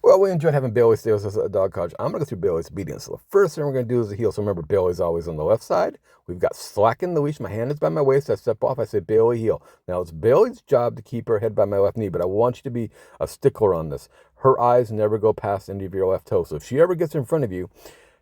Well, we enjoyed having Bailey stay with us at Dog College. I'm going to go through Bailey's obedience. So the first thing we're going to do is the heel. So remember, Bailey's always on the left side. We've got slacken the leash. My hand is by my waist. I step off. I say Bailey heel. Now it's Bailey's job to keep her head by my left knee, but I want you to be a stickler on this. Her eyes never go past any of your left toe. So if she ever gets in front of you,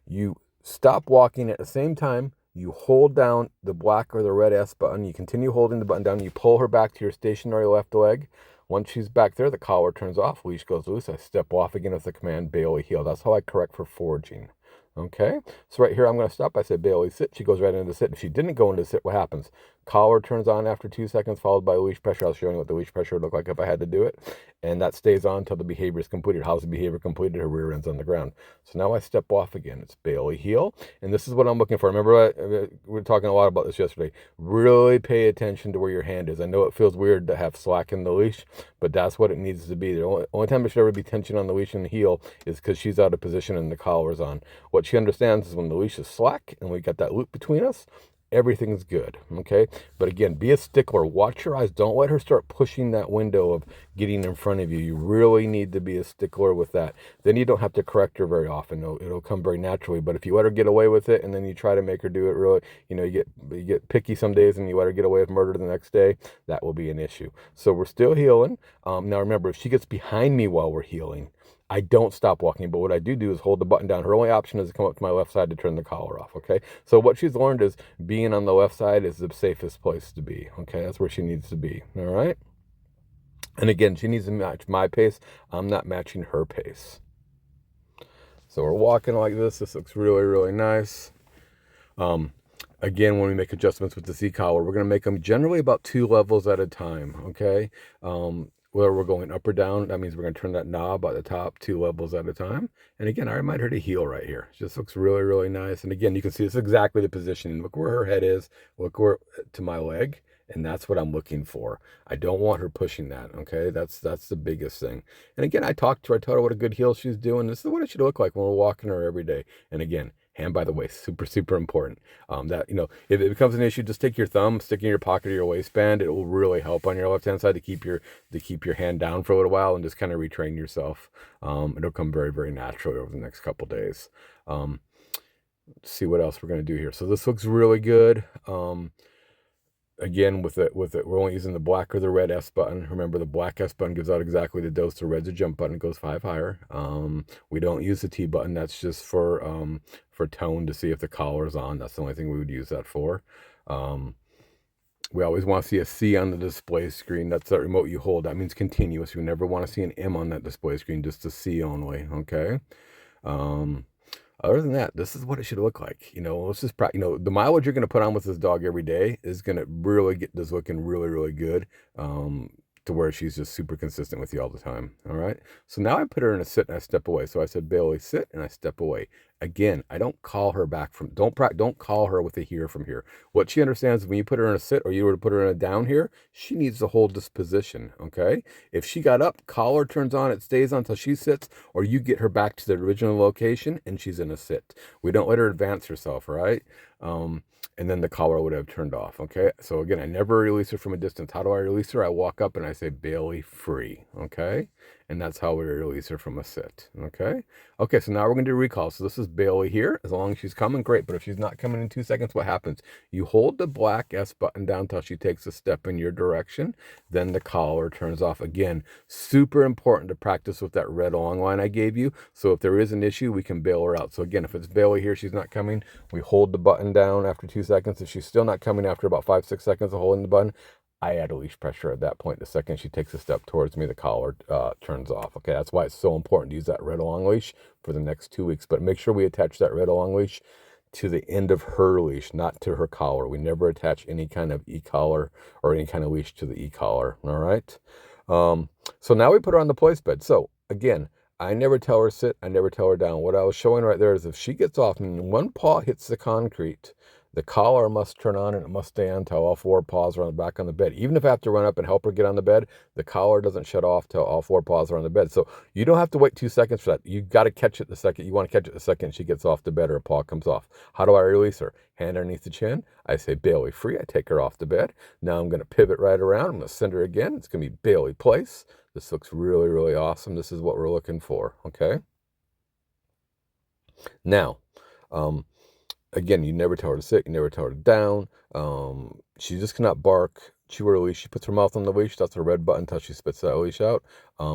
you stop walking at the same time. You hold down the black or the red S button. You continue holding the button down. You pull her back to your stationary left leg. Once she's back there, the collar turns off, leash goes loose. I step off again with the command Bailey heel. That's how I correct for foraging. Okay, so right here I'm going to stop. I say Bailey sit. She goes right into sit. If she didn't go into sit, what happens? Collar turns on after 2 seconds, followed by leash pressure. I'll show you what the leash pressure would look like if I had to do it. And that stays on until the behavior is completed. How's the behavior completed? Her rear end's on the ground. So now I step off again. It's Bailey heel. And this is what I'm looking for. Remember, we were talking a lot about this yesterday. Really pay attention to where your hand is. I know it feels weird to have slack in the leash, but that's what it needs to be. The only time there should ever be tension on the leash and the heel is because she's out of position and the collar's on. What she understands is when the leash is slack and we got that loop between us, everything's good, okay? But again, be a stickler. Watch your eyes. Don't let her start pushing that window of getting in front of you. You really need to be a stickler with that. Then you don't have to correct her very often. It'll come very naturally. But if you let her get away with it and then you try to make her do it really, you get picky some days and you let her get away with murder the next day, that will be an issue. So we're still healing. Now remember, if she gets behind me while we're healing, I don't stop walking, but what I do is hold the button down. Her only option is to come up to my left side to turn the collar off, okay? So what she's learned is being on the left side is the safest place to be, okay? That's where she needs to be, all right? And again, she needs to match my pace. I'm not matching her pace. So we're walking like this. This looks really, really nice. Again, when we make adjustments with the C-collar, we're going to make them generally about 2 levels at a time, okay? Whether we're going up or down, that means we're going to turn that knob at the top 2 levels at a time. And again, I remind her to heel right here. It just looks really, really nice. And again, you can see it's exactly the positioning. Look where her head is. Look where to my leg. And that's what I'm looking for. I don't want her pushing that, okay? That's the biggest thing. And again, I talked to her. I told her what a good heel she's doing. This is what it should look like when we're walking her every day. And again, hand by the waist, super, super important. If it becomes an issue, just take your thumb, stick it in your pocket or your waistband. It will really help on your left-hand side to keep your hand down for a little while and just kind of retrain yourself. It'll come very, very naturally over the next couple days. Let's see what else we're going to do here. So this looks really good. Again, with it, we're only using the black or the red S button. Remember, the black S button gives out exactly the dose. The red's a jump button, it goes 5 higher. We don't use the T button. That's just for tone to see if the collar is on. That's the only thing we would use that for. We always want to see a C on the display screen. That's that remote you hold. That means continuous. You never want to see an M on that display screen, just a C only, okay? Other than that, this is what it should look like. Let's just the mileage you're going to put on with this dog every day is going to really get this looking really, really good. To where she's just super consistent with you all the time. All right. So now I put her in a sit and I step away. So I said, Bailey, sit, and I step away. Again, I don't call her back from, don't call her with a here from here. What she understands is when you put her in a sit or you were to put her in a down here, she needs to hold this position. Okay. If she got up, collar turns on, it stays on until she sits, or you get her back to the original location and she's in a sit. We don't let her advance herself, right? And then the collar would have turned off, okay? So again, I never release her from a distance. How do I release her? I walk up and I say, Bailey, free, okay? And that's how we release her from a sit, okay? Okay, so now we're going to do recall. So this is Bailey here. As long as she's coming, great. But if she's not coming in 2 seconds, what happens? You hold the black S button down until she takes a step in your direction. Then the collar turns off. Again, super important to practice with that red long line I gave you. So if there is an issue, we can bail her out. So again, if it's Bailey here, she's not coming, we hold the button down after 2 seconds. If she's still not coming after about 5, 6 seconds of holding the button, I add a leash pressure at that point. The second she takes a step towards me, the collar turns off. Okay, that's why it's so important to use that red long leash for the next 2 weeks. But make sure we attach that red long leash to the end of her leash, not to her collar. We never attach any kind of e-collar or any kind of leash to the e-collar. All right. So now we put her on the place bed. So again, I never tell her sit. I never tell her down. What I was showing right there is if she gets off and one paw hits the concrete, the collar must turn on and it must stay on until all 4 paws are on the back on the bed. Even if I have to run up and help her get on the bed, the collar doesn't shut off till all 4 paws are on the bed. So you don't have to wait 2 seconds for that. You got to catch it the second. You want to catch it the second she gets off the bed or a paw comes off. How do I release her? Hand underneath the chin. I say Bailey free. I take her off the bed. Now I'm going to pivot right around. I'm going to send her again. It's going to be Bailey place. This looks really, really awesome. This is what we're looking for, okay? Now, um, again, you never tell her to sit, you never tell her to down. She just cannot bark, chew her leash. She puts her mouth on the leash, that's the red button until she spits that leash out.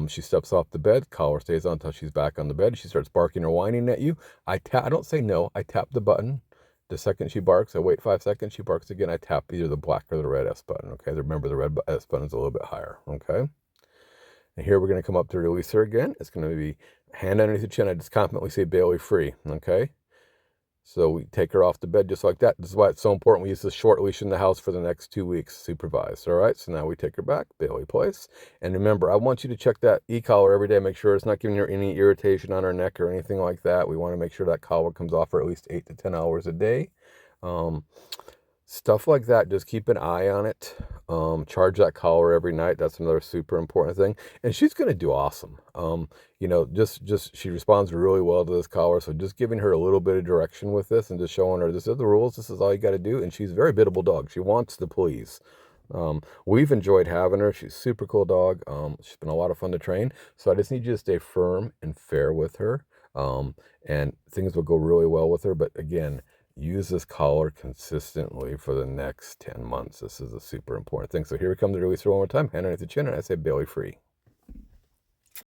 She steps off the bed, collar stays on until she's back on the bed. She starts barking or whining at you. I don't say no, I tap the button. The second she barks, I wait 5 seconds, she barks again, I tap either the black or the red S button, okay? Remember, the red S button is a little bit higher, okay? And here we're going to come up to release her again. It's going to be hand underneath the chin. I just confidently say Bailey free, okay? So we take her off the bed just like that. This is why it's so important we use this short leash in the house for the next 2 weeks supervised. All right, so now we take her back, Bailey place. And remember, I want you to check that e-collar every day. Make sure it's not giving her any irritation on her neck or anything like that. We want to make sure that collar comes off for at least 8 to 10 hours a day. Stuff like that, just keep an eye on it. Charge that collar every night. That's another super important thing. And she's going to do awesome. You know, just she responds really well to this collar. So just giving her a little bit of direction with this and just showing her this is the rules. This is all you got to do. And she's a very biddable dog. She wants to please. We've enjoyed having her. She's a super cool dog. She's been a lot of fun to train. So I just need you to stay firm and fair with her. And things will go really well with her. But again, use this collar consistently for the next 10 months. This is a super important thing. So here we come to release her one more time. Hand underneath the chin, and I say Bailey free.